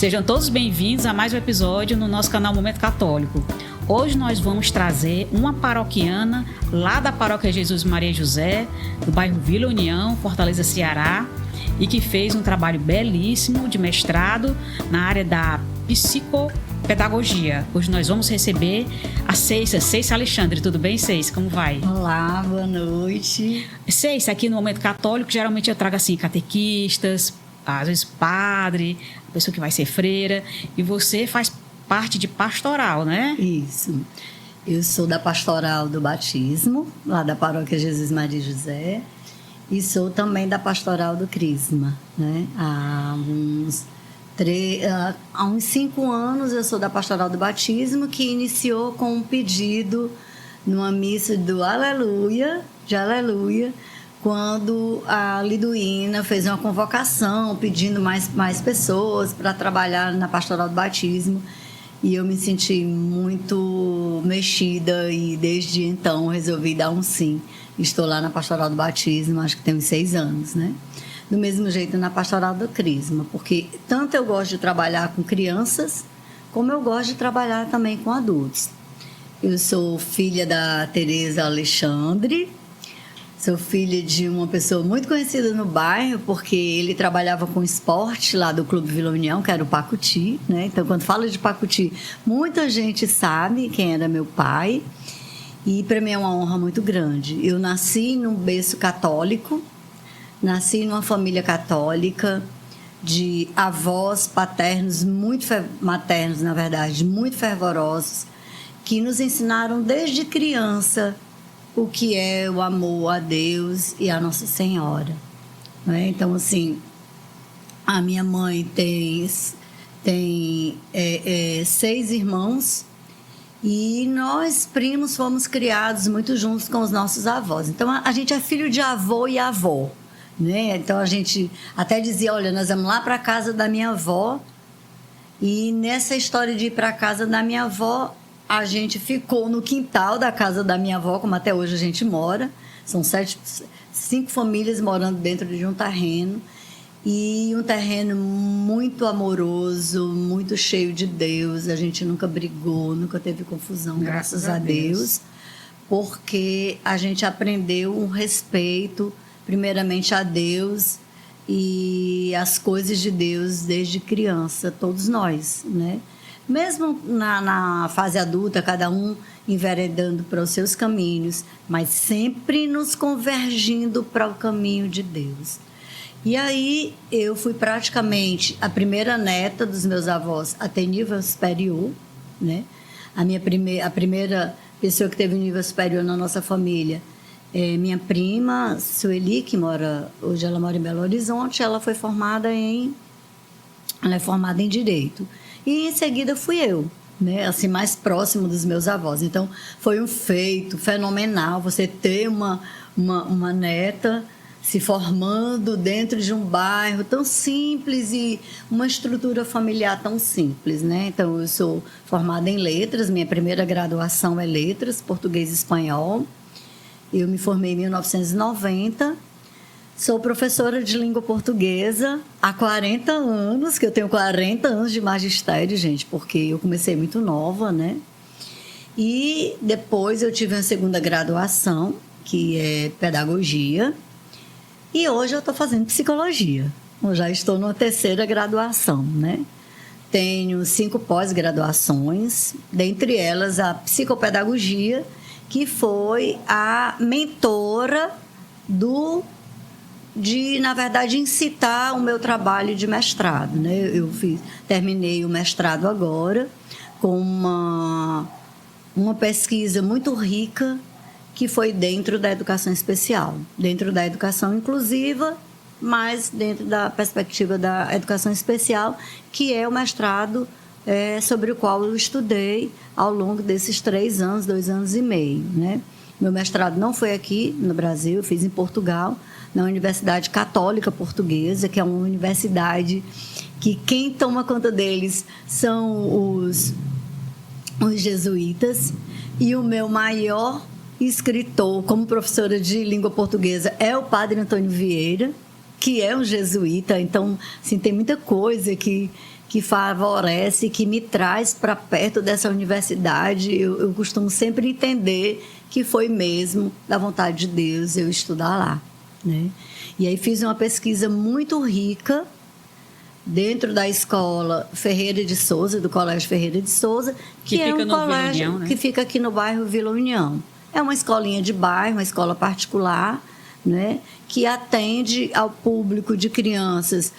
Sejam todos bem-vindos a mais um episódio no nosso canal Momento Católico. Hoje nós vamos trazer uma paroquiana lá da Paróquia Jesus Maria e José, do bairro Vila União, Fortaleza, Ceará, e que fez um trabalho belíssimo de mestrado na área da psicopedagogia. Hoje nós vamos receber a Ceissa Alexandre. Tudo bem, Ceissa? Como vai? Olá, boa noite. Ceissa, aqui no Momento Católico, geralmente eu trago assim catequistas, às vezes padre, pessoa que vai ser freira, e você faz parte de pastoral, né? Isso. Eu sou da pastoral do batismo, lá da Paróquia Jesus Maria e José, e sou também da pastoral do Crisma, né? Há uns 5 anos eu sou da pastoral do batismo, que iniciou com um pedido numa missa do Aleluia, quando a Liduína fez uma convocação pedindo mais pessoas para trabalhar na pastoral do batismo. E eu me senti muito mexida e desde então resolvi dar um sim. Estou lá na pastoral do batismo, acho que tem uns 6 anos, né? Do mesmo jeito na pastoral do Crisma, porque tanto eu gosto de trabalhar com crianças, como eu gosto de trabalhar também com adultos. Eu sou filha da Tereza Alexandre, sou filha de uma pessoa muito conhecida no bairro, porque ele trabalhava com esporte lá do Clube Vila União, que era o Pacuti, né? Então, quando falo de Pacuti, muita gente sabe quem era meu pai. E para mim é uma honra muito grande. Eu nasci num berço católico, nasci numa família católica, de avós paternos, maternos, na verdade, muito fervorosos, que nos ensinaram desde criança o que é o amor a Deus e a Nossa Senhora, né? Então, assim, a minha mãe tem 6 irmãos e nós, primos, fomos criados muito juntos com os nossos avós. Então, a gente é filho de avô e avó, né? Então, a gente até dizia, olha, nós vamos lá para a casa da minha avó, e nessa história de ir para a casa da minha avó, a gente ficou no quintal da casa da minha avó, como até hoje a gente mora. São 5 famílias morando dentro de um terreno. E um terreno muito amoroso, muito cheio de Deus. A gente nunca brigou, nunca teve confusão, graças a Deus. Porque a gente aprendeu um respeito, primeiramente a Deus e as coisas de Deus desde criança, todos nós, né? Mesmo na fase adulta, cada um enveredando para os seus caminhos, mas sempre nos convergindo para o caminho de Deus. E aí eu fui praticamente a primeira neta dos meus avós a ter nível superior, né? A primeira pessoa que teve nível superior na nossa família é minha prima Sueli, que hoje ela mora em Belo Horizonte. Ela é formada em Direito. E em seguida fui eu, né? Assim, mais próximo dos meus avós. Então, foi um feito fenomenal você ter uma neta se formando dentro de um bairro tão simples e uma estrutura familiar tão simples, né? Então, eu sou formada em letras, minha primeira graduação é letras, português e espanhol. Eu me formei em 1990. Sou professora de língua portuguesa há 40 anos, que eu tenho 40 anos de magistério, gente, porque eu comecei muito nova, né? E depois eu tive uma segunda graduação, que é pedagogia, e hoje eu estou fazendo psicologia. Eu já estou numa 3ª graduação, né? Tenho 5 pós-graduações, dentre elas a psicopedagogia, que foi a mentora na verdade, incitar o meu trabalho de mestrado, né? Eu terminei o mestrado agora com uma pesquisa muito rica que foi dentro da educação especial, dentro da educação inclusiva, mas dentro da perspectiva da educação especial, que é o mestrado sobre o qual eu estudei ao longo desses 3 anos, 2 anos e meio, né? Meu mestrado não foi aqui no Brasil, eu fiz em Portugal, na Universidade Católica Portuguesa, que é uma universidade que quem toma conta deles são os jesuítas. E o meu maior escritor como professora de língua portuguesa é o padre Antônio Vieira, que é um jesuíta. Então, assim, tem muita coisa que favorece, que me traz para perto dessa universidade. Eu costumo sempre entender que foi mesmo da vontade de Deus eu estudar lá, né? E aí fiz uma pesquisa muito rica dentro da escola Ferreira de Souza, do Colégio Ferreira de Souza, que é um colégio que fica aqui no bairro Vila União. É uma escolinha de bairro, uma escola particular, né, que atende ao público de crianças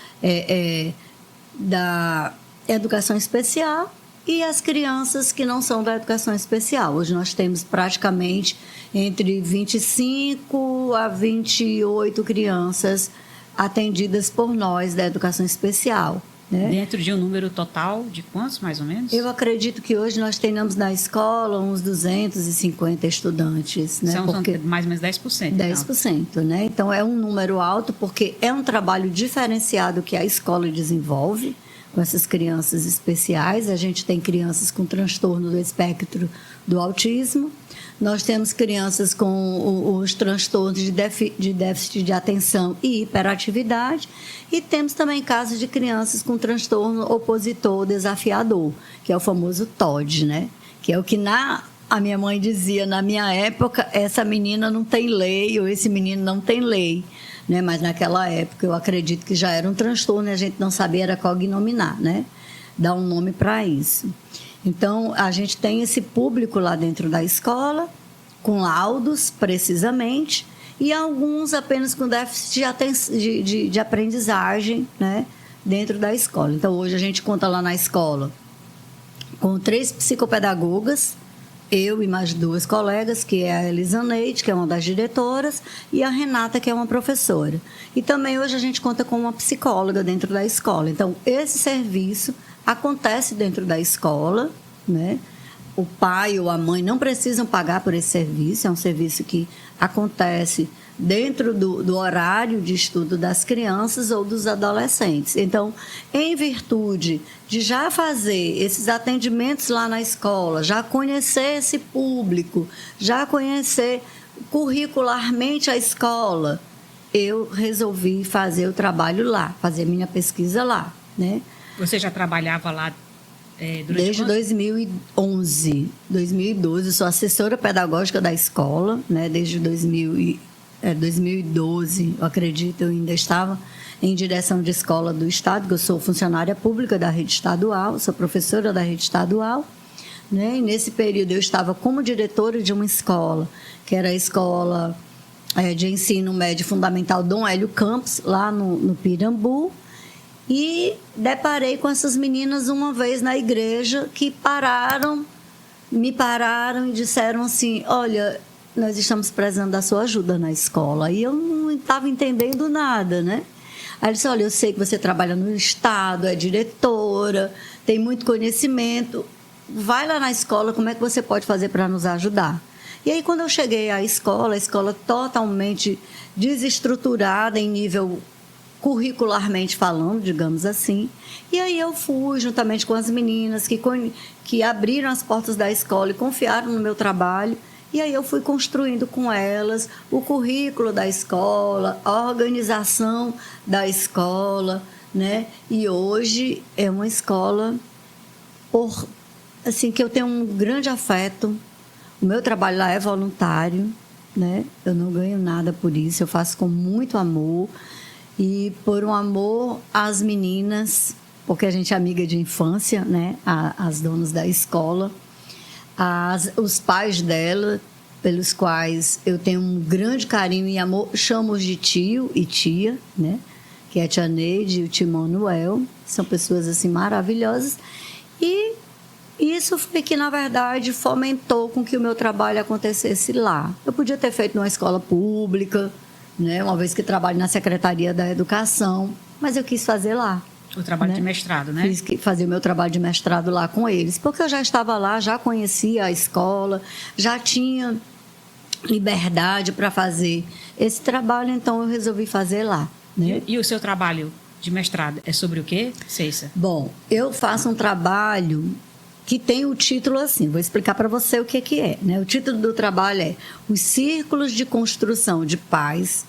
da educação especial e as crianças que não são da educação especial. Hoje nós temos praticamente entre 25 a 28 crianças atendidas por nós da educação especial, né? Dentro de um número total de quantos, mais ou menos? Eu acredito que hoje nós tenhamos na escola uns 250 estudantes, né? São mais ou menos 10%. 10%, né? Então é um número alto porque é um trabalho diferenciado que a escola desenvolve com essas crianças especiais. A gente tem crianças com transtorno do espectro do autismo. Nós temos crianças com os transtornos de déficit de atenção e hiperatividade. E temos também casos de crianças com transtorno opositor desafiador, que é o famoso TOD, né? Que é o que a minha mãe dizia, na minha época, essa menina não tem lei ou esse menino não tem lei, né? Mas naquela época eu acredito que já era um transtorno e a gente não sabia era cognominar, né? Dar um nome para isso. Então, a gente tem esse público lá dentro da escola, com laudos, precisamente, e alguns apenas com déficit de aprendizagem, né, dentro da escola. Então, hoje a gente conta lá na escola com 3 psicopedagogas, eu e mais 2 colegas, que é a Elisaneide, que é uma das diretoras, e a Renata, que é uma professora. E também hoje a gente conta com uma psicóloga dentro da escola. Então, esse serviço acontece dentro da escola, né? O pai ou a mãe não precisam pagar por esse serviço, é um serviço que acontece dentro do horário de estudo das crianças ou dos adolescentes. Então, em virtude de já fazer esses atendimentos lá na escola, já conhecer esse público, já conhecer curricularmente a escola, eu resolvi fazer o trabalho lá, fazer minha pesquisa lá, né? Você já trabalhava lá desde 2011, 2012, eu sou assessora pedagógica da escola, né? Desde 2012, eu acredito, eu ainda estava em direção de escola do Estado, que eu sou funcionária pública da rede estadual, sou professora da rede estadual, né? E nesse período eu estava como diretora de uma escola, que era a escola de ensino médio fundamental Dom Hélio Campos, lá no Pirambu. E deparei com essas meninas uma vez na igreja que me pararam e disseram assim, olha, nós estamos precisando da sua ajuda na escola. E eu não estava entendendo nada, né? Aí eu disse, olha, eu sei que você trabalha no Estado, é diretora, tem muito conhecimento, vai lá na escola, como é que você pode fazer para nos ajudar? E aí, quando eu cheguei à escola, a escola totalmente desestruturada em nível curricularmente falando, digamos assim. E aí eu fui, juntamente com as meninas que abriram as portas da escola e confiaram no meu trabalho. E aí eu fui construindo com elas o currículo da escola, a organização da escola, né? E hoje é uma escola assim, que eu tenho um grande afeto. O meu trabalho lá é voluntário, né? Eu não ganho nada por isso, eu faço com muito amor. E por um amor às meninas, porque a gente é amiga de infância, né? As donas da escola, os pais dela, pelos quais eu tenho um grande carinho e amor, chamo-os de tio e tia, né? Que é a tia Neide e o tio Manuel, são pessoas assim maravilhosas. E isso foi que, na verdade, fomentou com que o meu trabalho acontecesse lá. Eu podia ter feito numa escola pública, né, uma vez que trabalho na Secretaria da Educação, mas eu quis fazer lá. O trabalho, né, de mestrado, né? Quis fazer o meu trabalho de mestrado lá com eles, porque eu já estava lá, já conhecia a escola, já tinha liberdade para fazer esse trabalho, então eu resolvi fazer lá, né? E o seu trabalho de mestrado é sobre o quê, Ceissa? Bom, eu faço um trabalho que tem o título assim, vou explicar para você o que é, né? O título do trabalho é Os Círculos de Construção de Paz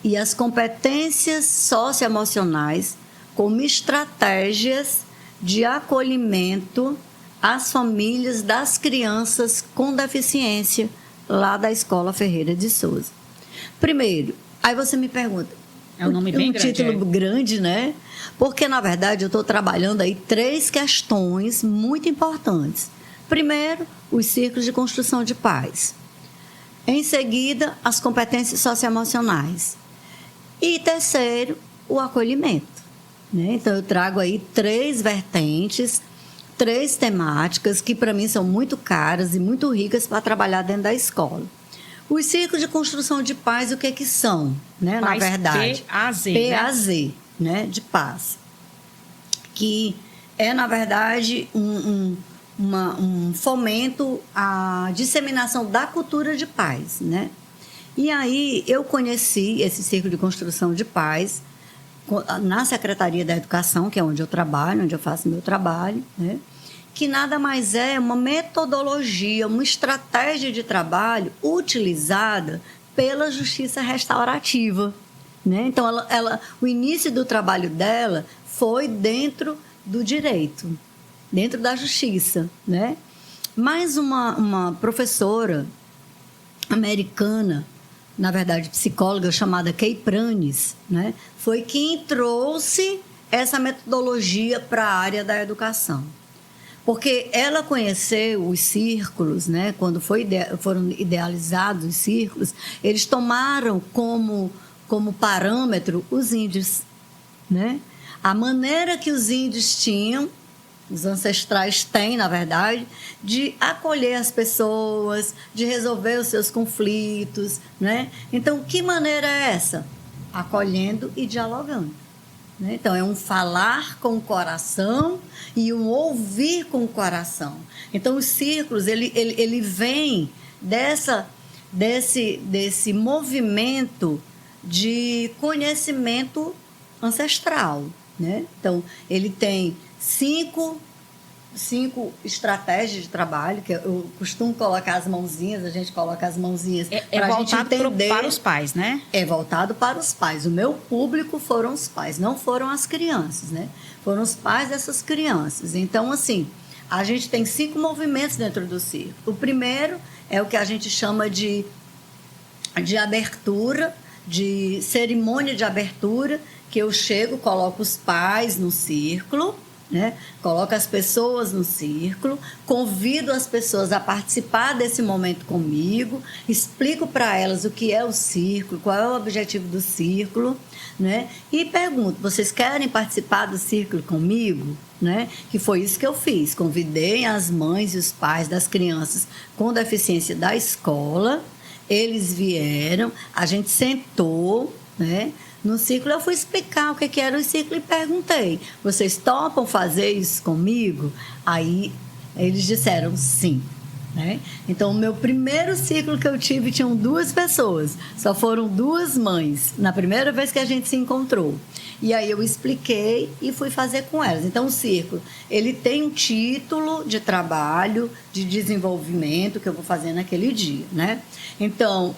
e as competências socioemocionais como estratégias de acolhimento às famílias das crianças com deficiência lá da Escola Ferreira de Souza. Primeiro, aí você me pergunta, é um nome bem grande, título grande, né? Porque, na verdade, eu estou trabalhando aí 3 questões muito importantes. Primeiro, os círculos de construção de paz. Em seguida, as competências socioemocionais. E terceiro, o acolhimento. Né? Então, eu trago aí 3 vertentes, 3 temáticas que, para mim, são muito caras e muito ricas para trabalhar dentro da escola. Os círculos de construção de paz, o que é que são? Né? Na verdade, P-A-Z, P-A-Z, né? De paz. Que é, na verdade, um fomento à disseminação da cultura de paz, né? E aí eu conheci esse círculo de construção de paz na Secretaria da Educação, que é onde eu trabalho, onde eu faço meu trabalho, né? Que nada mais é uma metodologia, uma estratégia de trabalho utilizada pela justiça restaurativa, né? Então, o início do trabalho dela foi dentro do direito, dentro da justiça, né? Mas uma professora americana, na verdade psicóloga, chamada Kay Pranes, né? Foi quem trouxe essa metodologia para a área da educação. Porque ela conheceu os círculos, né? Quando foram idealizados os círculos, eles tomaram como parâmetro os índios, né? A maneira que os índios tinham, os ancestrais têm, na verdade, de acolher as pessoas, de resolver os seus conflitos, né? Então, que maneira é essa? Acolhendo e dialogando. Né? Então, é um falar com o coração e um ouvir com o coração. Então, os círculos, ele vem desse movimento de conhecimento ancestral. Né? Então, ele tem 5 estratégias de trabalho, que eu costumo colocar as mãozinhas, a gente coloca as mãozinhas para a gente entender. Para os pais, né? É voltado para os pais. O meu público foram os pais, não foram as crianças, né? Foram os pais dessas crianças. Então, assim, a gente tem 5 movimentos dentro do círculo. O primeiro é o que a gente chama de abertura, de cerimônia de abertura, que eu chego, coloco os pais no círculo, né? Coloco as pessoas no círculo, convido as pessoas a participar desse momento comigo, explico para elas o que é o círculo, qual é o objetivo do círculo, né? E pergunto, vocês querem participar do círculo comigo? Né? Que foi isso que eu fiz, convidei as mães e os pais das crianças com deficiência da escola, eles vieram, a gente sentou, né? No círculo, eu fui explicar o que era o círculo e perguntei, vocês topam fazer isso comigo? Aí, eles disseram sim. Né? Então, o meu primeiro círculo que eu tive, tinham 2 pessoas, só foram 2 mães, na primeira vez que a gente se encontrou. E aí eu expliquei e fui fazer com elas. Então, o círculo, ele tem um título de trabalho, de desenvolvimento, que eu vou fazer naquele dia, né? Então,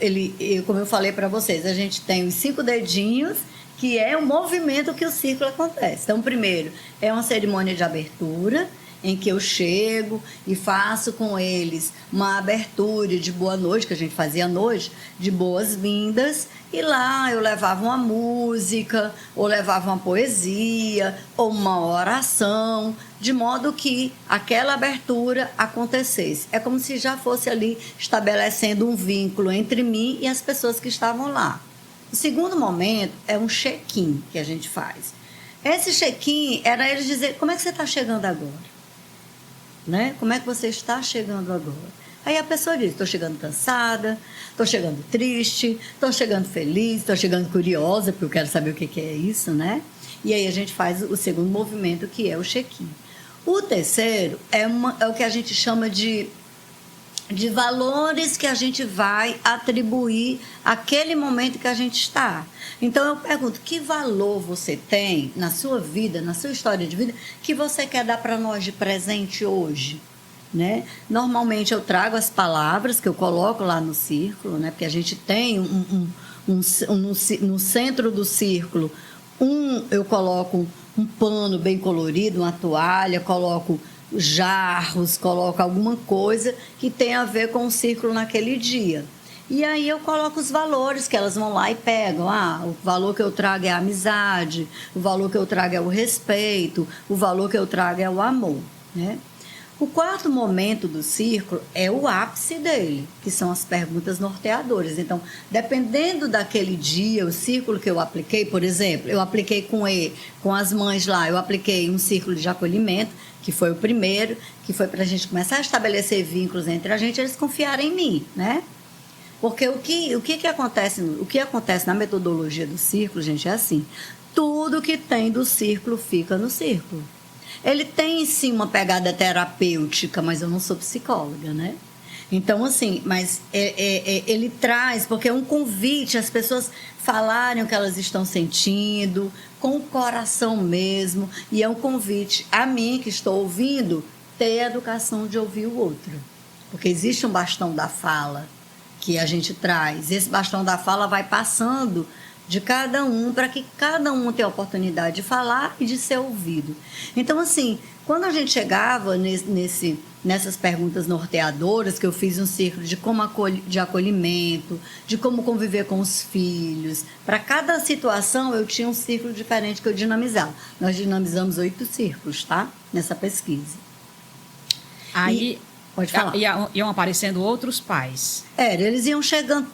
como eu falei para vocês, a gente tem os 5 dedinhos, que é o movimento que o círculo acontece. Então, primeiro, é uma cerimônia de abertura, em que eu chego e faço com eles uma abertura de boa noite, que a gente fazia à noite, de boas-vindas, e lá eu levava uma música, ou levava uma poesia, ou uma oração, de modo que aquela abertura acontecesse. É como se já fosse ali estabelecendo um vínculo entre mim e as pessoas que estavam lá. O segundo momento é um check-in que a gente faz. Esse check-in era eles dizer, como é que você está chegando agora? Né? Como é que você está chegando agora? Aí a pessoa diz, estou chegando cansada, estou chegando triste, estou chegando feliz, estou chegando curiosa, porque eu quero saber o que é isso, né? E aí a gente faz o segundo movimento, que é o check-in. O terceiro é o que a gente chama de valores que a gente vai atribuir àquele momento que a gente está. Então, eu pergunto, que valor você tem na sua vida, na sua história de vida, que você quer dar para nós de presente hoje? Né? Normalmente, eu trago as palavras que eu coloco lá no círculo, né? Porque a gente tem no centro do círculo, eu coloco um pano bem colorido, uma toalha, coloco jarros, coloco alguma coisa que tem a ver com o círculo naquele dia. E aí eu coloco os valores que elas vão lá e pegam. O valor que eu trago é a amizade, o valor que eu trago é o respeito, o valor que eu trago é o amor, né? O quarto momento do círculo é o ápice dele, que são as perguntas norteadoras. Então, dependendo daquele dia, o círculo que eu apliquei, por exemplo, eu apliquei com as mães lá, eu apliquei um círculo de acolhimento, que foi o primeiro, que foi para a gente começar a estabelecer vínculos entre a gente, eles confiarem em mim, né? Porque o que acontece na metodologia do círculo, gente, é assim: tudo que tem do círculo fica no círculo. Ele tem, sim, uma pegada terapêutica, mas eu não sou psicóloga, né? Então, assim, mas ele traz, porque é um convite às pessoas falarem o que elas estão sentindo, com o coração mesmo, e é um convite a mim, que estou ouvindo, ter a educação de ouvir o outro. Porque existe um bastão da fala que a gente traz. Esse bastão da fala vai passando de cada um, para que cada um tenha a oportunidade de falar e de ser ouvido. Então, assim, quando a gente chegava nessas perguntas norteadoras, que eu fiz um círculo de acolhimento, de como conviver com os filhos, para cada situação eu tinha um círculo diferente que eu dinamizava. Nós dinamizamos 8 círculos, tá? Nessa pesquisa. Aí... Pode falar. Iam aparecendo outros pais. Eles iam chegando,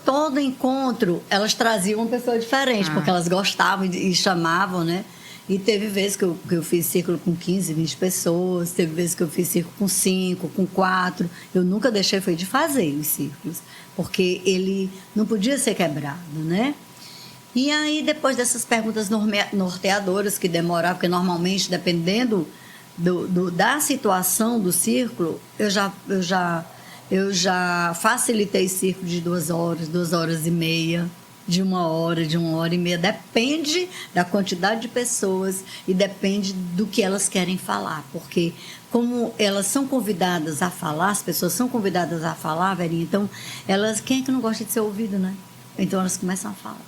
todo encontro, elas traziam uma pessoa diferente, porque elas gostavam e chamavam, né? E teve vezes que eu fiz círculo com 15, 20 pessoas, teve vezes que eu fiz círculo com 5, com 4. Eu nunca deixei foi de fazer os círculos, porque ele não podia ser quebrado, né? E aí, depois dessas perguntas norteadoras que demoravam, porque normalmente, dependendo da situação do círculo, eu já facilitei círculo de 2 horas, 2 horas e meia, de 1 hora, de 1 hora e meia. Depende da quantidade de pessoas e depende do que elas querem falar. Porque como elas são convidadas a falar, as pessoas são convidadas a falar, Verinha, então quem é que não gosta de ser ouvido, né? Então elas começam a falar.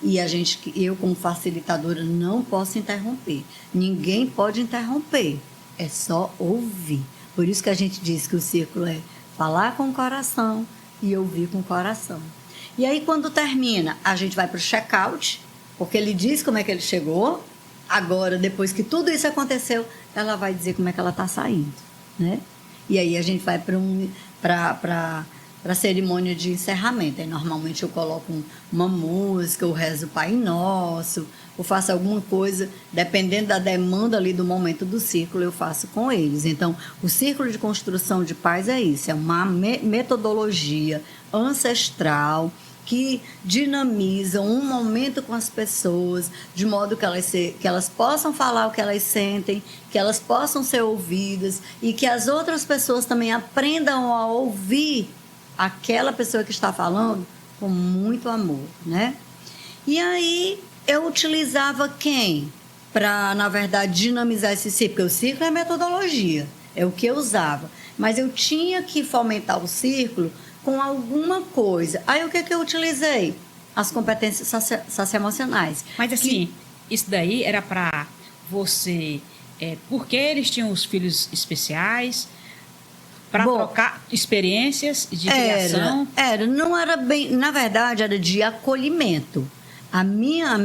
E eu, como facilitadora, não posso interromper. Ninguém pode interromper. É só ouvir. Por isso que a gente diz que o círculo é falar com o coração e ouvir com o coração. E aí, quando termina, a gente vai para o check-out, porque ele diz como é que ele chegou. Agora, depois que tudo isso aconteceu, ela vai dizer como é que ela está saindo, né? E aí a gente vai para a cerimônia de encerramento. Aí, normalmente eu coloco uma música, eu rezo o Pai Nosso, ou faço alguma coisa, dependendo da demanda ali do momento do círculo, eu faço com eles. Então, o círculo de construção de paz é isso, é uma metodologia ancestral que dinamiza um momento com as pessoas, de modo que elas possam falar o que elas sentem, que elas possam ser ouvidas e que as outras pessoas também aprendam a ouvir aquela pessoa que está falando com muito amor, né? E aí eu utilizava quem para, na verdade, dinamizar esse ciclo? Porque o ciclo é metodologia, é o que eu usava. Mas eu tinha que fomentar o círculo com alguma coisa. Aí o que eu utilizei? As competências socioemocionais. Mas assim, isso daí era para você... porque eles tinham os filhos especiais... Para trocar experiências de criação? Não era bem... Na verdade, era de acolhimento. A minha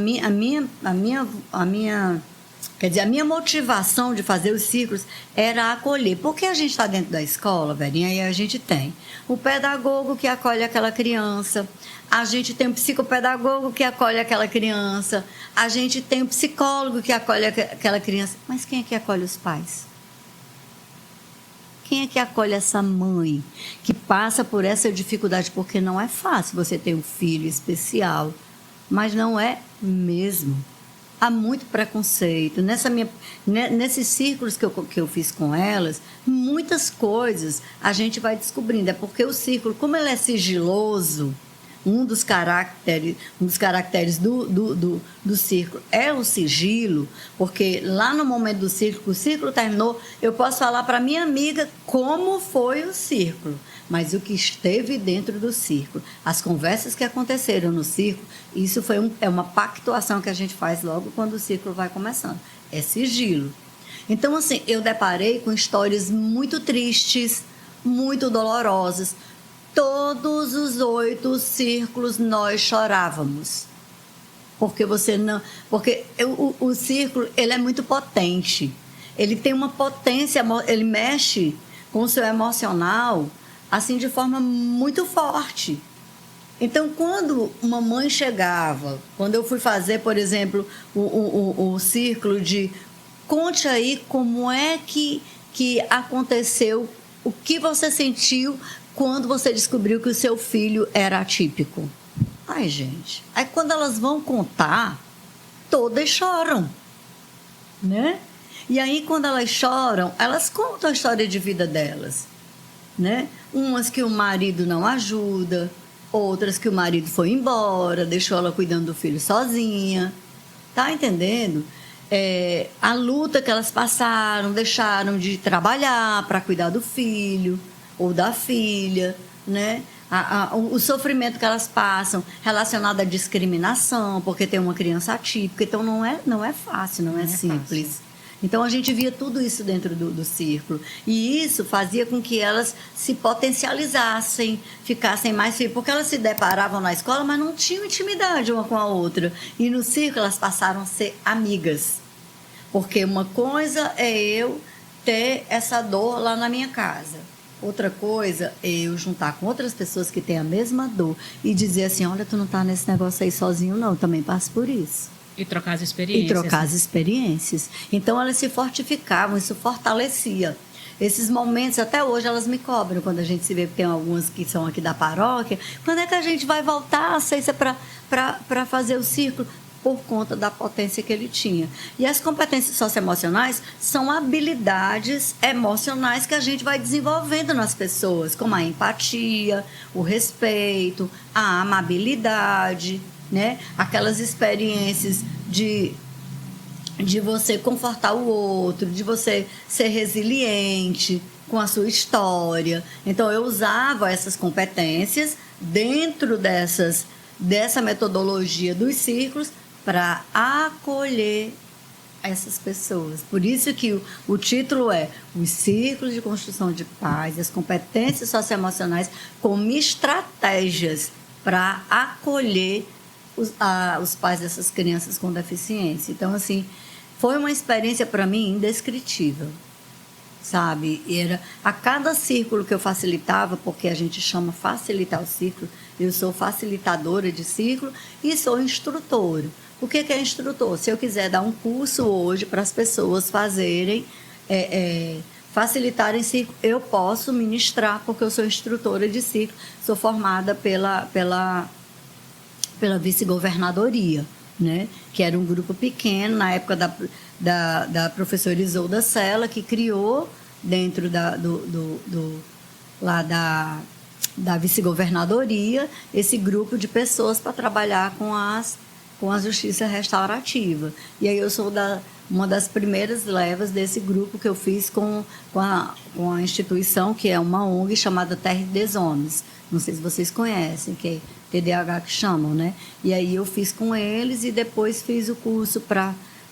motivação de fazer os ciclos era acolher. Porque a gente está dentro da escola, velhinha, aí a gente tem o pedagogo que acolhe aquela criança, a gente tem o psicopedagogo que acolhe aquela criança, a gente tem o psicólogo que acolhe aquela criança. Mas quem é que acolhe os pais? Quem é que acolhe essa mãe que passa por essa dificuldade? Porque não é fácil você ter um filho especial, mas não é mesmo. Há muito preconceito. Nesses círculos que eu fiz com elas, muitas coisas a gente vai descobrindo. É porque o círculo, como ele é sigiloso, um dos caracteres do círculo é o sigilo, porque lá no momento do círculo, o círculo terminou, eu posso falar para minha amiga como foi o círculo, mas o que esteve dentro do círculo, as conversas que aconteceram no círculo, isso é uma pactuação que a gente faz logo quando o círculo vai começando, é sigilo. Então, assim, eu deparei com histórias muito tristes, muito dolorosas. Todos os 8 círculos nós chorávamos. Porque o círculo, ele é muito potente. Ele tem uma potência, ele mexe com o seu emocional, assim, de forma muito forte. Então, quando uma mãe chegava, quando eu fui fazer, por exemplo, o círculo de conte aí como é que aconteceu, o que você sentiu quando você descobriu que o seu filho era atípico. Ai, gente. Aí quando elas vão contar, todas choram, né? E aí quando elas choram, elas contam a história de vida delas, né? Umas que o marido não ajuda, outras que o marido foi embora, deixou ela cuidando do filho sozinha. Tá entendendo? A luta que elas passaram, deixaram de trabalhar para cuidar do filho ou da filha, né? O sofrimento que elas passam relacionado à discriminação, porque tem uma criança atípica, então não é fácil, não é simples. Fácil. Então a gente via tudo isso dentro do círculo, e isso fazia com que elas se potencializassem, ficassem mais firmes, porque elas se deparavam na escola, mas não tinham intimidade uma com a outra, e no círculo elas passaram a ser amigas, porque uma coisa é eu ter essa dor lá na minha casa. Outra coisa é eu juntar com outras pessoas que têm a mesma dor e dizer assim, olha, tu não tá nesse negócio aí sozinho, não, eu também passo por isso. E trocar as experiências. Então, elas se fortificavam, isso fortalecia. Esses momentos, até hoje, elas me cobram, quando a gente se vê, tem algumas que são aqui da paróquia, quando é que a gente vai voltar, Cécia, para fazer o círculo? Por conta da potência que ele tinha. E as competências socioemocionais são habilidades emocionais que a gente vai desenvolvendo nas pessoas, como a empatia, o respeito, a amabilidade, né? Aquelas experiências de você confortar o outro, de você ser resiliente com a sua história. Então, eu usava essas competências dentro dessa metodologia dos círculos para acolher essas pessoas. Por isso que o título é Os Círculos de Construção de Paz, as competências socioemocionais como estratégias para acolher os pais dessas crianças com deficiência. Então, assim, foi uma experiência para mim indescritível, sabe? A cada círculo que eu facilitava, porque a gente chama facilitar o círculo, eu sou facilitadora de círculo e sou instrutora. O que é instrutor? Se eu quiser dar um curso hoje para as pessoas fazerem, facilitarem círculo, eu posso ministrar, porque eu sou instrutora de círculo, sou formada pela vice-governadoria, né? Que era um grupo pequeno, na época da professora Isolda Sela, que criou dentro da vice-governadoria esse grupo de pessoas para trabalhar com a justiça restaurativa. E aí eu sou uma das primeiras levas desse grupo que eu fiz com a instituição, que é uma ONG chamada Terra des Homens. Não sei se vocês conhecem, que é TDAH que chamam, né? E aí eu fiz com eles e depois fiz o curso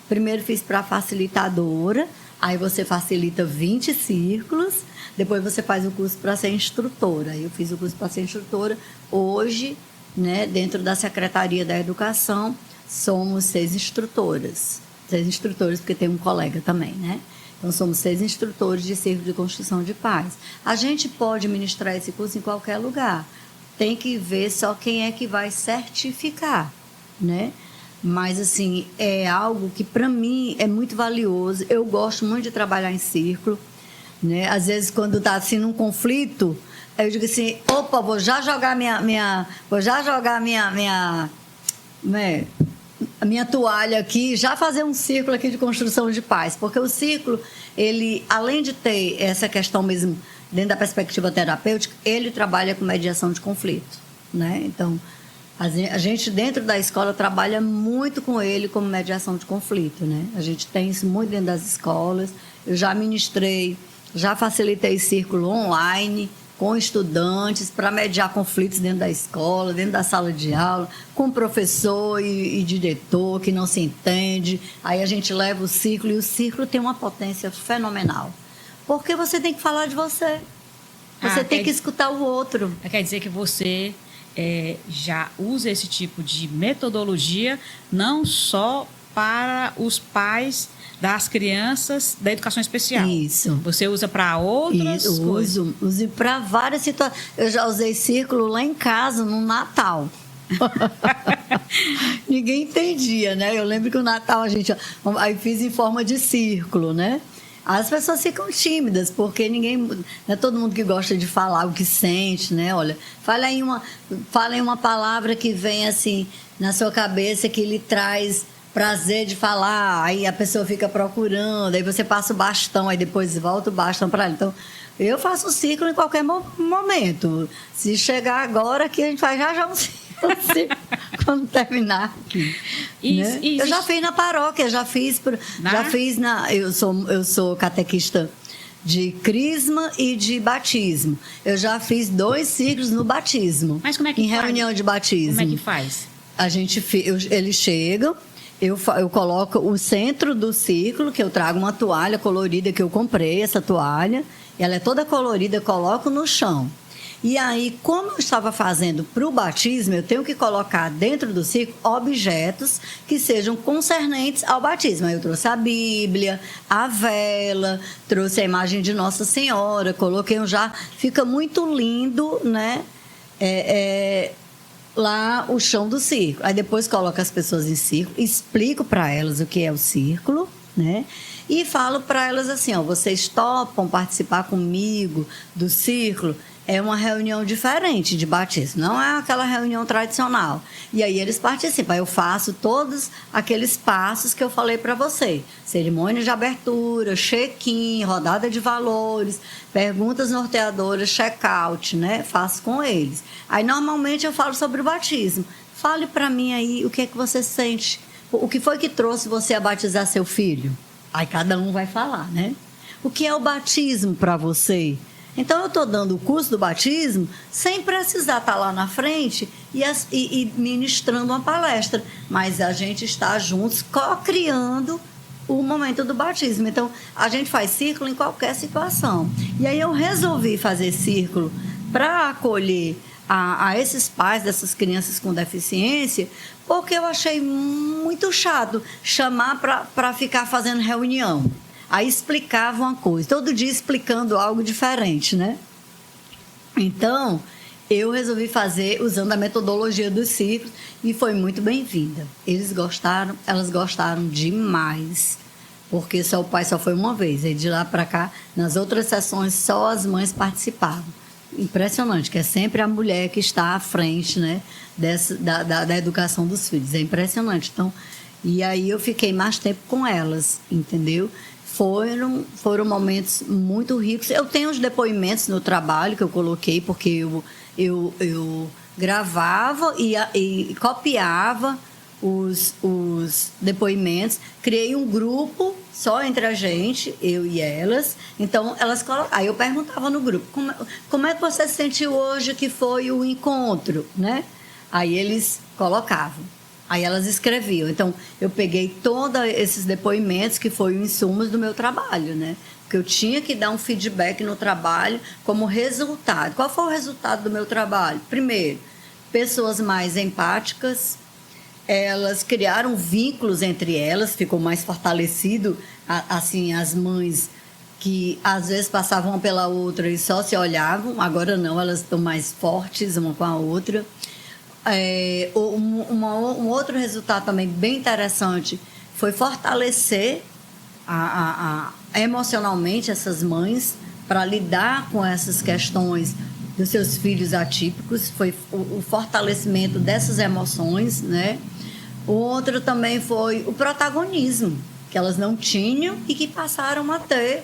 primeiro fiz para facilitadora, aí você facilita 20 círculos, depois você faz o curso para ser instrutora. Aí eu fiz o curso para ser instrutora. Hoje, né, dentro da Secretaria da Educação, somos 6 instrutoras. 6 instrutores, porque tem um colega também, né? Então, somos 6 instrutores de Círculo de Construção de Paz. A gente pode ministrar esse curso em qualquer lugar. Tem que ver só quem é que vai certificar, né? Mas, assim, é algo que, para mim, é muito valioso. Eu gosto muito de trabalhar em círculo, né? Às vezes, quando está, assim, num conflito, eu digo assim, opa, vou já jogar a minha toalha aqui, já fazer um círculo aqui de construção de paz. Porque o círculo, ele, além de ter essa questão mesmo, dentro da perspectiva terapêutica, ele trabalha com mediação de conflito, né? Então, A gente, dentro da escola, trabalha muito com ele como mediação de conflito, né? A gente tem isso muito dentro das escolas. Eu já ministrei, já facilitei círculo online com estudantes para mediar conflitos dentro da escola, dentro da sala de aula, com professor e diretor que não se entende. Aí a gente leva o círculo e o círculo tem uma potência fenomenal. Porque você tem que falar de você. Você tem que escutar o outro. Quer dizer que você já usa esse tipo de metodologia não só para os pais das crianças da educação especial. Isso. Você usa para outras coisas? Uso para várias situações. Eu já usei círculo lá em casa, no Natal. Ninguém entendia, né? Eu lembro que o Natal aí fiz em forma de círculo, né? As pessoas ficam tímidas, porque não é todo mundo que gosta de falar o que sente, né? Olha, fala em uma palavra que vem assim na sua cabeça, que lhe traz prazer de falar, aí a pessoa fica procurando, aí você passa o bastão, aí depois volta o bastão para ela. Então, eu faço o ciclo em qualquer momento. Se chegar agora, aqui a gente faz já um ciclo. Quando terminar aqui. Né? Eu já fiz na paróquia, eu sou catequista de crisma e de batismo. Eu já fiz 2 ciclos no batismo. Mas como é que faz? Em reunião de batismo. Como é que faz? Eles chegam, eu coloco o centro do ciclo, que eu trago uma toalha colorida que eu comprei, essa toalha, ela é toda colorida, eu coloco no chão. E aí, como eu estava fazendo para o batismo, eu tenho que colocar dentro do ciclo objetos que sejam concernentes ao batismo. Aí eu trouxe a Bíblia, a vela, trouxe a imagem de Nossa Senhora, coloquei um jarro. Fica muito lindo, né? Lá o chão do círculo. Aí depois coloco as pessoas em círculo, explico para elas o que é o círculo, né? E falo para elas assim, ó, vocês topam participar comigo do círculo? É uma reunião diferente de batismo, não é aquela reunião tradicional. E aí eles participam. Eu faço todos aqueles passos que eu falei para você. Cerimônia de abertura, check-in, rodada de valores, perguntas norteadoras, check-out, né? Faço com eles. Aí normalmente eu falo sobre o batismo. Fale para mim aí o que é que você sente. O que foi que trouxe você a batizar seu filho? Aí cada um vai falar, né? O que é o batismo para você? Então, eu estou dando o curso do batismo sem precisar estar lá na frente e ministrando uma palestra. Mas a gente está juntos, co-criando o momento do batismo. Então, a gente faz círculo em qualquer situação. E aí eu resolvi fazer círculo para acolher a esses pais dessas crianças com deficiência, porque eu achei muito chato chamar para ficar fazendo reunião. Aí explicava uma coisa, todo dia explicando algo diferente, né? Então, eu resolvi fazer usando a metodologia dos ciclos e foi muito bem-vinda. Elas gostaram demais, porque o pai só foi uma vez, e de lá para cá, nas outras sessões, só as mães participavam. Impressionante, que é sempre a mulher que está à frente, né, da educação dos filhos. É impressionante. Então, e aí eu fiquei mais tempo com elas, entendeu? Foram momentos muito ricos. Eu tenho os depoimentos no trabalho que eu coloquei, porque eu gravava e copiava os depoimentos. Criei um grupo só entre a gente, eu e elas. Então, aí eu perguntava no grupo, como é que você se sentiu hoje que foi o encontro, né? Aí eles colocavam. Aí elas escreviam. Então, eu peguei todos esses depoimentos que foram insumos do meu trabalho, né? Porque eu tinha que dar um feedback no trabalho como resultado. Qual foi o resultado do meu trabalho? Primeiro, pessoas mais empáticas, elas criaram vínculos entre elas, ficou mais fortalecido, assim, as mães que às vezes passavam uma pela outra e só se olhavam, agora não, elas estão mais fortes uma com a outra. Um outro resultado também bem interessante foi fortalecer emocionalmente essas mães para lidar com essas questões dos seus filhos atípicos, foi o fortalecimento dessas emoções, né? O outro também foi o protagonismo, que elas não tinham e que passaram a ter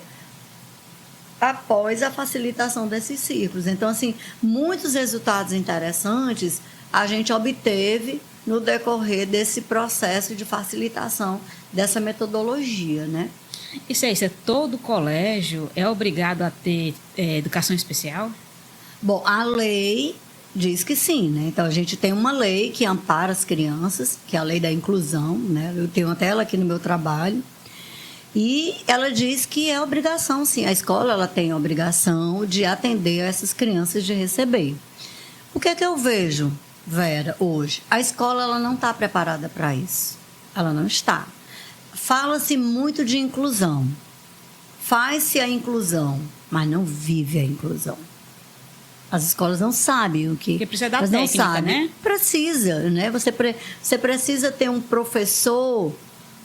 após a facilitação desses círculos. Então, assim, muitos resultados interessantes a gente obteve no decorrer desse processo de facilitação dessa metodologia, né? Isso é isso, todo colégio é obrigado a ter educação especial? Bom, a lei diz que sim, né? Então, a gente tem uma lei que ampara as crianças, que é a lei da inclusão, né? Eu tenho até ela aqui no meu trabalho. E ela diz que é obrigação, sim. A escola ela tem a obrigação de atender essas crianças, de receber. O que é que eu vejo, Vera, hoje? A escola ela não está preparada para isso. Ela não está. Fala-se muito de inclusão. Faz-se a inclusão, mas não vive a inclusão. As escolas não sabem o que... Porque precisa da elas técnica, não sabem. né? Precisa, né? Você precisa ter um professor,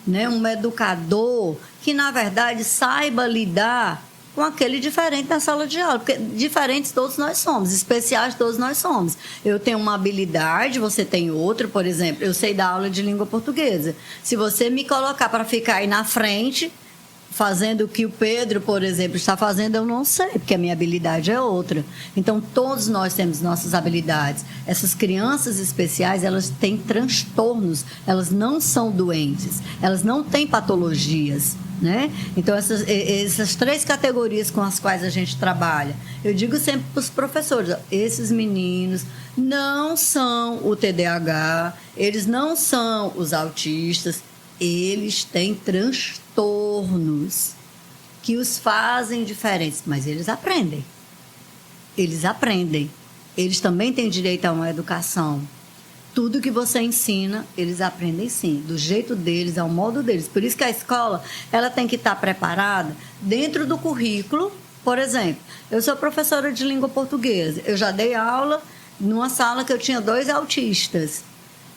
né? Um educador que, na verdade, saiba lidar com aquele diferente na sala de aula. Porque diferentes todos nós somos, especiais todos nós somos. Eu tenho uma habilidade, você tem outra. Por exemplo, eu sei dar aula de língua portuguesa. Se você me colocar para ficar aí na frente, fazendo o que o Pedro, por exemplo, está fazendo, eu não sei, porque a minha habilidade é outra. Então, todos nós temos nossas habilidades. Essas crianças especiais, elas têm transtornos, elas não são doentes, elas não têm patologias, né? Então, essas 3 categorias com as quais a gente trabalha, eu digo sempre para os professores, ó, esses meninos não são o TDAH, eles não são os autistas, eles têm transtornos que os fazem diferentes, mas eles aprendem. Eles aprendem. Eles também têm direito a uma educação. Tudo que você ensina, eles aprendem sim, do jeito deles, ao modo deles. Por isso que a escola ela tem que estar preparada dentro do currículo. Por exemplo, eu sou professora de língua portuguesa. Eu já dei aula numa sala que eu tinha 2 autistas.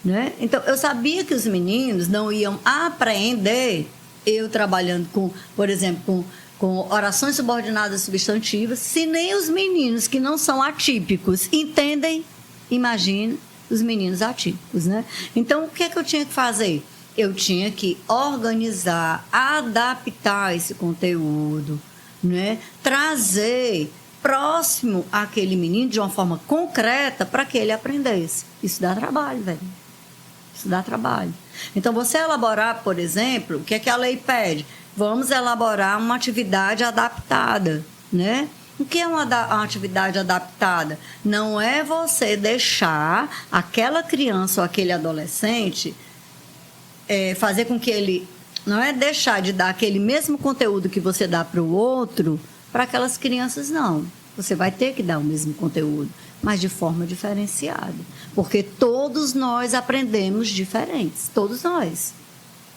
Né? Então, eu sabia que os meninos não iam aprender, eu trabalhando com, por exemplo, com orações subordinadas substantivas, se nem os meninos que não são atípicos entendem, imagine os meninos atípicos. Né? Então, o que é que eu tinha que fazer? Eu tinha que organizar, adaptar esse conteúdo, né? Trazer próximo àquele menino de uma forma concreta para que ele aprendesse. Isso dá trabalho, velho. Isso dá trabalho. Então, você elaborar, por exemplo, o que é que a lei pede? Vamos elaborar uma atividade adaptada, né? O que é uma atividade adaptada? Não é você deixar aquela criança ou aquele adolescente fazer com que ele... Não é deixar de dar aquele mesmo conteúdo que você dá para o outro para aquelas crianças, não. Você vai ter que dar o mesmo conteúdo, mas de forma diferenciada. Porque todos nós aprendemos diferentes, todos nós.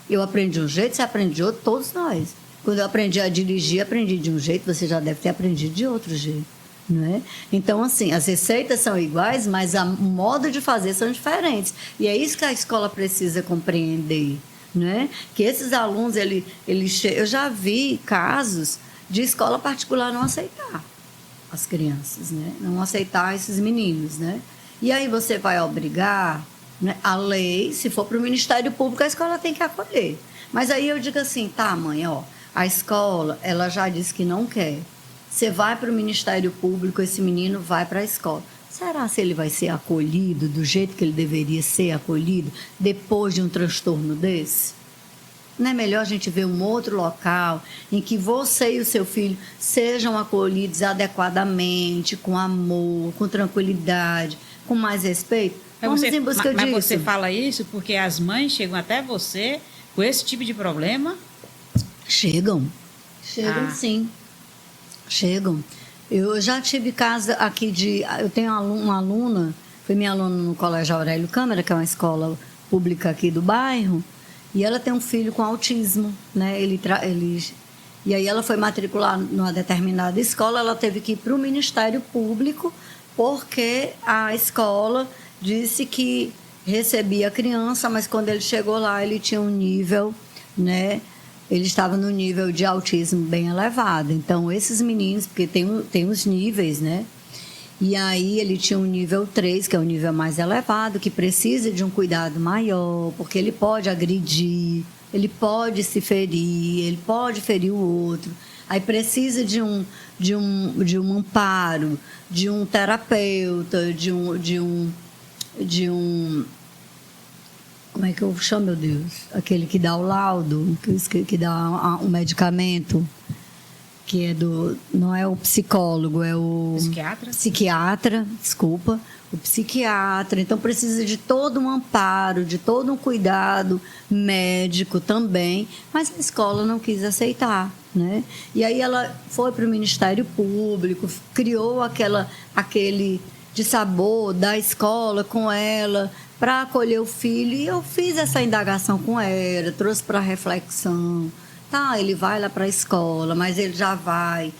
Eu aprendi de um jeito, você aprende de outro, todos nós. Quando eu aprendi a dirigir, aprendi de um jeito, você já deve ter aprendido de outro jeito. Não é? Então, assim, as receitas são iguais, mas o modo de fazer são diferentes. E é isso que a escola precisa compreender. Né? Que esses alunos, eu já vi casos de escola particular não aceitar as crianças, né? Não aceitar esses meninos, né? E aí você vai obrigar, né? A lei, se for para o Ministério Público, a escola tem que acolher. Mas aí eu digo assim, tá, mãe, ó, a escola, ela já disse que não quer. Você vai para o Ministério Público, esse menino vai para a escola. Será se ele vai ser acolhido do jeito que ele deveria ser acolhido depois de um transtorno desse? Não é melhor a gente ver um outro local em que você e o seu filho sejam acolhidos adequadamente, com amor, com tranquilidade, com mais respeito? Vamos em busca disso. Mas você fala isso porque as mães chegam até você com esse tipo de problema? Chegam sim. Chegam. Eu já tive casa aqui eu tenho uma aluna, foi minha aluna no Colégio Aurélio Câmara, que é uma escola pública aqui do bairro, e ela tem um filho com autismo, né? E aí ela foi matricular numa determinada escola, ela teve que ir para o Ministério Público, porque a escola disse que recebia a criança, mas quando ele chegou lá, ele tinha um nível, né? Ele estava no nível de autismo bem elevado. Então, esses meninos, porque tem os níveis, né? E aí ele tinha um nível 3, que é o nível mais elevado, que precisa de um cuidado maior, porque ele pode agredir, ele pode se ferir, ele pode ferir o outro. Aí precisa de um amparo, de um terapeuta, de um de um... Como é que eu chamo, meu Deus? Aquele que dá o laudo, que dá um medicamento, que é do... Não é o psicólogo, é o... Psiquiatra? Psiquiatra, desculpa. O psiquiatra. Então, precisa de todo um amparo, de todo um cuidado médico também. Mas a escola não quis aceitar, né? E aí ela foi para o Ministério Público, criou aquele dissabor da escola com ela, para acolher o filho, e eu fiz essa indagação com ela, trouxe para reflexão. Tá, ele vai lá para a escola, mas ele já vai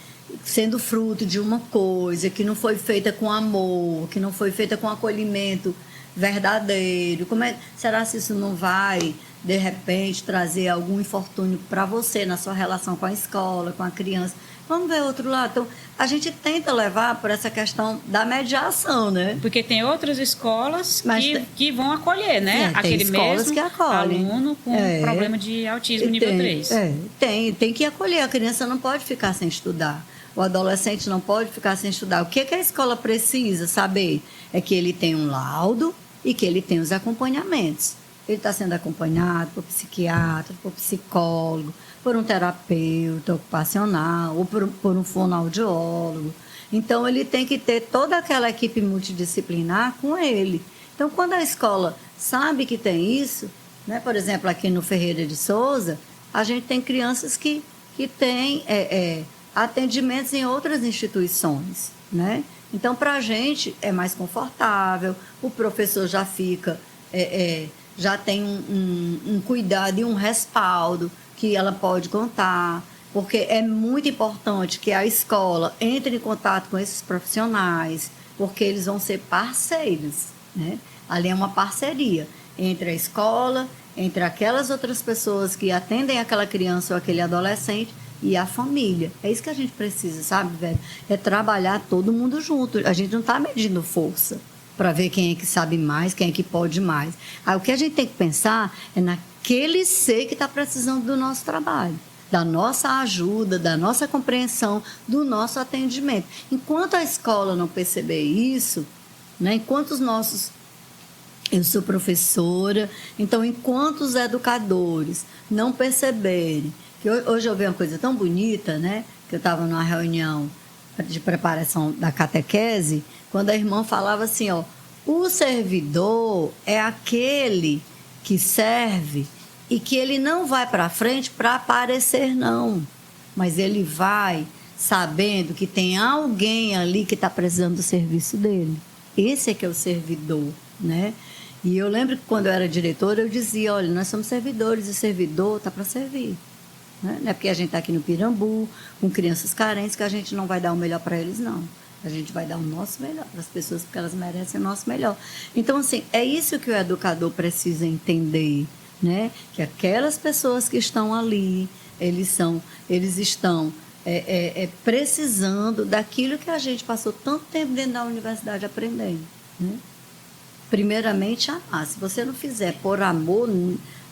sendo fruto de uma coisa que não foi feita com amor, que não foi feita com acolhimento verdadeiro. Será que isso não vai, de repente, trazer algum infortúnio para você na sua relação com a escola, com a criança? Vamos ver outro lado. Então, a gente tenta levar por essa questão da mediação, né? Porque tem outras escolas que vão acolher, né? Aquele mesmo que aluno com problema de autismo nível 3. Tem que acolher. A criança não pode ficar sem estudar. O adolescente não pode ficar sem estudar. O que a escola precisa saber? É que ele tem um laudo e que ele tem os acompanhamentos. Ele está sendo acompanhado por psiquiatra, por psicólogo, por um terapeuta ocupacional ou por um fonoaudiólogo. Então, ele tem que ter toda aquela equipe multidisciplinar com ele. Então, quando a escola sabe que tem isso, né, por exemplo, aqui no Ferreira de Souza, a gente tem crianças que têm atendimentos em outras instituições, né? Então, para a gente é mais confortável, o professor já fica... já tem um cuidado e um respaldo que ela pode contar, porque é muito importante que a escola entre em contato com esses profissionais, porque eles vão ser parceiros, né? Ali é uma parceria entre a escola, entre aquelas outras pessoas que atendem aquela criança ou aquele adolescente e a família. É isso que a gente precisa, sabe, velho? É trabalhar todo mundo junto. A gente não está medindo força para ver quem é que sabe mais, quem é que pode mais. Aí, o que a gente tem que pensar é naquele ser que está precisando do nosso trabalho, da nossa ajuda, da nossa compreensão, do nosso atendimento. Enquanto a escola não perceber isso, né, enquanto os nossos... Eu sou professora, então, enquanto os educadores não perceberem... que hoje eu vi uma coisa tão bonita, né? Que eu estava numa reunião de preparação da catequese, quando a irmã falava assim, ó, o servidor é aquele que serve e que ele não vai para frente para aparecer, não. Mas ele vai sabendo que tem alguém ali que está precisando do serviço dele. Esse é que é o servidor, né? E eu lembro que quando eu era diretora, eu dizia, olha, nós somos servidores e o servidor está para servir. Né? Não é porque a gente está aqui no Pirambu, com crianças carentes, que a gente não vai dar o melhor para eles, não. A gente vai dar o nosso melhor para as pessoas, porque elas merecem o nosso melhor. Então, assim, é isso que o educador precisa entender, né? Que aquelas pessoas que estão ali, eles estão precisando daquilo que a gente passou tanto tempo dentro da universidade aprendendo, né? Primeiramente, amar. Se você não fizer por amor...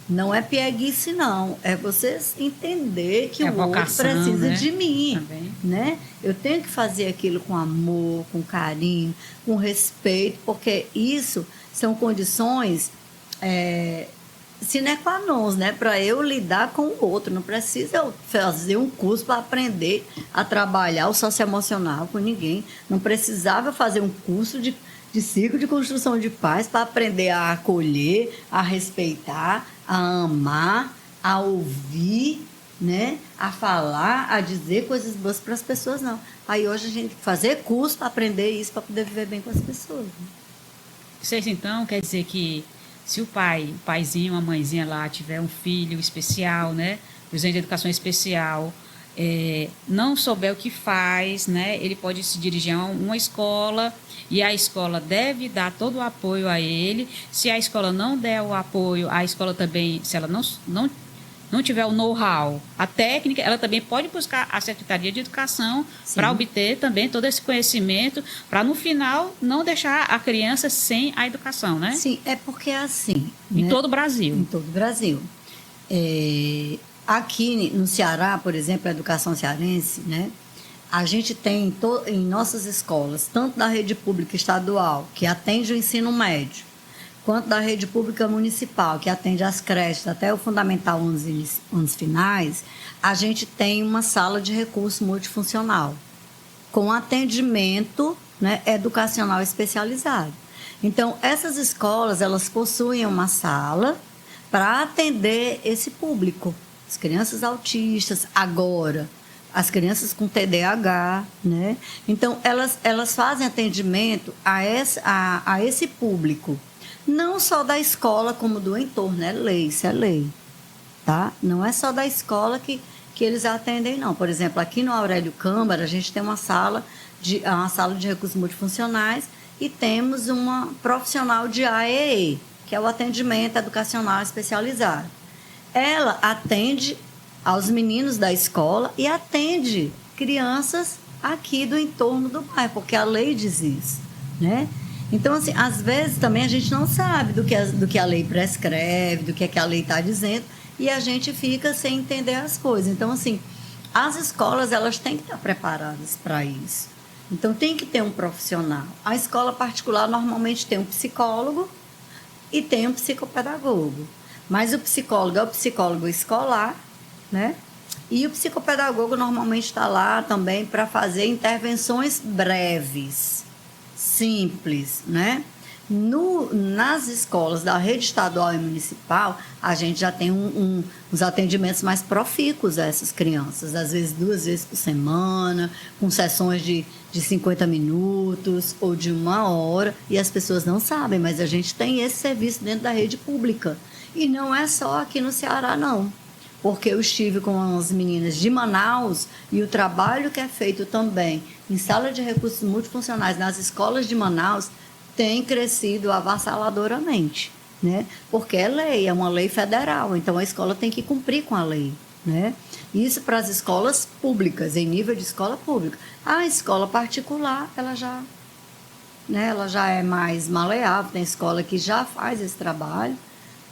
Não é pieguice, não. É você entender que o outro precisa, né, de mim. Também. Né? Eu tenho que fazer aquilo com amor, com carinho, com respeito, porque isso são condições sine qua non, né? Para eu lidar com o outro. Não precisa eu fazer um curso para aprender a trabalhar o socioemocional com ninguém. Não precisava fazer um curso de ciclo de construção de paz para aprender a acolher, a respeitar, a amar, a ouvir, né? A falar, a dizer coisas boas para as pessoas, não. Aí hoje a gente tem que fazer curso para aprender isso, para poder viver bem com as pessoas. Né? Vocês, então, quer dizer que se o paizinho, a mãezinha lá tiver um filho especial, né? Precisando de educação especial, não souber o que faz, né? Ele pode se dirigir a uma escola e a escola deve dar todo o apoio a ele. Se a escola não der o apoio, a escola também, se ela não tiver o know-how, a técnica, ela também pode buscar a Secretaria de Educação para obter também todo esse conhecimento, para no final não deixar a criança sem a educação, né? Sim, é porque é assim. Em né? todo o Brasil. Em todo o Brasil. Aqui no Ceará, por exemplo, a educação cearense, né? A gente tem em nossas escolas, tanto da rede pública estadual, que atende o ensino médio, quanto da rede pública municipal, que atende às creches até o Fundamental 11 anos finais, a gente tem uma sala de recurso multifuncional, com atendimento, né, educacional especializado. Então, essas escolas, elas possuem uma sala para atender esse público, as crianças autistas, agora, as crianças com TDAH, né? Então, elas fazem atendimento a esse público, não só da escola, como do entorno, é lei, isso é lei, tá? Não é só da escola que eles atendem, não. Por exemplo, aqui no Aurélio Câmara, a gente tem uma sala de recursos multifuncionais e temos uma profissional de AEE, que é o atendimento educacional especializado. Ela atende aos meninos da escola e atende crianças aqui do entorno do bairro, porque a lei diz isso, né? Então, assim, às vezes também a gente não sabe do que a lei prescreve, do que é que a lei está dizendo, e a gente fica sem entender as coisas. Então, assim, as escolas, elas têm que estar preparadas para isso. Então, tem que ter um profissional. A escola particular normalmente tem um psicólogo e tem um psicopedagogo. Mas o psicólogo é o psicólogo escolar, né? E o psicopedagogo normalmente está lá também para fazer intervenções breves, simples, né? Nas escolas da rede estadual e municipal, a gente já tem uns atendimentos mais profícuos a essas crianças, às vezes 2 vezes por semana, com sessões de 50 minutos ou de 1 hora, e as pessoas não sabem, mas a gente tem esse serviço dentro da rede pública. E não é só aqui no Ceará, não. Porque eu estive com as meninas de Manaus e o trabalho que é feito também em sala de recursos multifuncionais nas escolas de Manaus tem crescido avassaladoramente, né? Porque é lei, é uma lei federal, então a escola tem que cumprir com a lei, né? Isso para as escolas públicas, em nível de escola pública. A escola particular, ela já é mais maleável, tem escola que já faz esse trabalho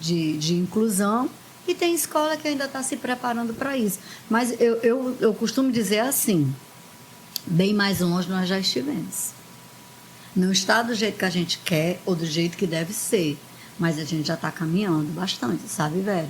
de inclusão, e tem escola que ainda está se preparando para isso. Mas eu costumo dizer assim, bem mais longe nós já estivemos. Não está do jeito que a gente quer ou do jeito que deve ser, mas a gente já está caminhando bastante, sabe, Vera?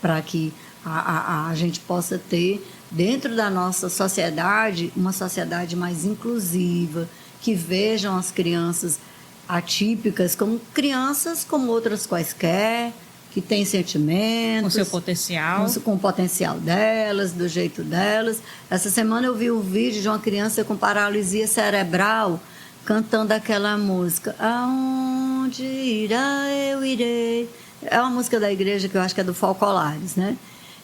Para que a gente possa ter, dentro da nossa sociedade, uma sociedade mais inclusiva, que vejam as crianças atípicas como crianças como outras quaisquer, que têm sentimentos. Com seu potencial. Com o potencial delas, do jeito delas. Essa semana eu vi um vídeo de uma criança com paralisia cerebral cantando aquela música, aonde irá eu irei. É uma música da igreja que eu acho que é do Folcolares, né?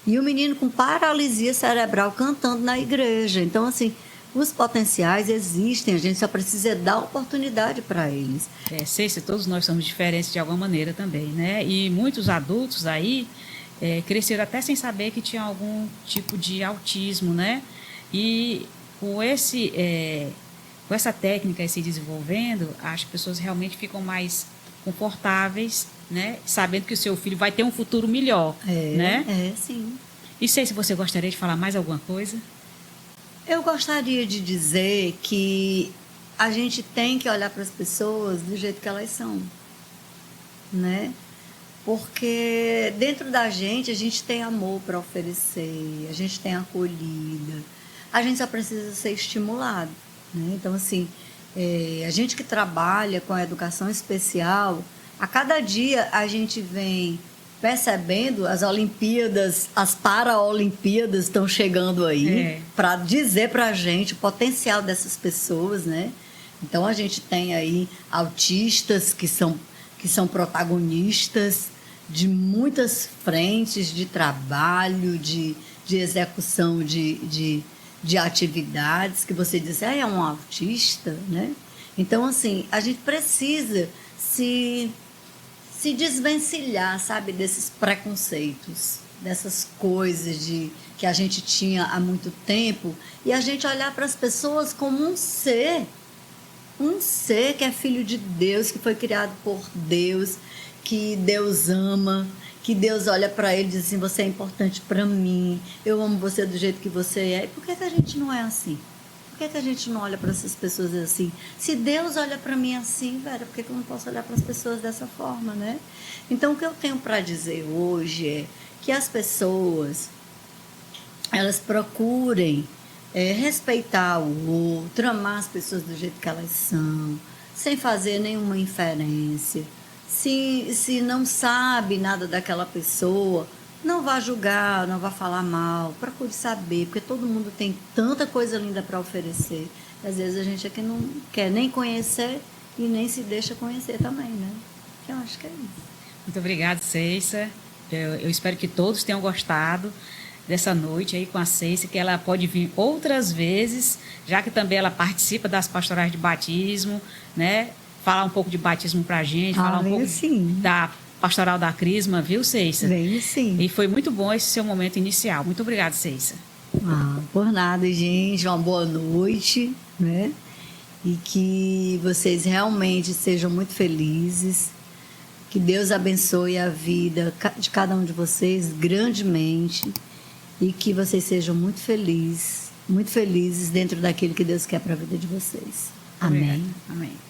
E o menino com paralisia cerebral cantando na igreja. Então, assim, os potenciais existem, a gente só precisa dar oportunidade para eles. Se todos nós somos diferentes de alguma maneira também, né? E muitos adultos aí cresceram até sem saber que tinha algum tipo de autismo, né? E com essa técnica se desenvolvendo, as pessoas realmente ficam mais confortáveis, né? Sabendo que o seu filho vai ter um futuro melhor, né? Sim. E sei se você gostaria de falar mais alguma coisa? Eu gostaria de dizer que a gente tem que olhar para as pessoas do jeito que elas são, né? Porque dentro da gente a gente tem amor para oferecer, a gente tem acolhida, a gente só precisa ser estimulado, né? Então, assim, a gente que trabalha com a educação especial, a cada dia a gente vem percebendo as Olimpíadas, as Paraolimpíadas estão chegando aí para dizer para a gente o potencial dessas pessoas, né? Então, a gente tem aí autistas que são protagonistas de muitas frentes de trabalho, de execução de atividades, que você diz, é um autista, né? Então, assim, a gente precisa se desvencilhar, sabe, desses preconceitos, dessas coisas que a gente tinha há muito tempo, e a gente olhar para as pessoas como um ser que é filho de Deus, que foi criado por Deus, que Deus ama, que Deus olha para ele e diz assim, você é importante para mim, eu amo você do jeito que você é. E por que a gente não é assim? Por Por que a gente não olha para essas pessoas assim? Se Deus olha para mim assim, Vera, por que eu não posso olhar para as pessoas dessa forma, né? Então, o que eu tenho para dizer hoje é que as pessoas, elas procurem respeitar o outro, amar as pessoas do jeito que elas são, sem fazer nenhuma inferência. Se não sabe nada daquela pessoa, não vá julgar, não vá falar mal, procure saber, porque todo mundo tem tanta coisa linda para oferecer. Às vezes a gente aqui não quer nem conhecer e nem se deixa conhecer também, né? Eu acho que é isso. Muito obrigada, Ceissa. Eu espero que todos tenham gostado dessa noite aí com a Ceissa, que ela pode vir outras vezes, já que também ela participa das pastorais de batismo, né? Falar um pouco de batismo pra gente, falar um pouco da Pastoral da Crisma, viu, Ceissa? Venho sim. E foi muito bom esse seu momento inicial. Muito obrigada, Ceissa. Por nada, gente. Uma boa noite, né? E que vocês realmente sejam muito felizes. Que Deus abençoe a vida de cada um de vocês grandemente. E que vocês sejam muito felizes dentro daquilo que Deus quer para a vida de vocês. Amém. Amém.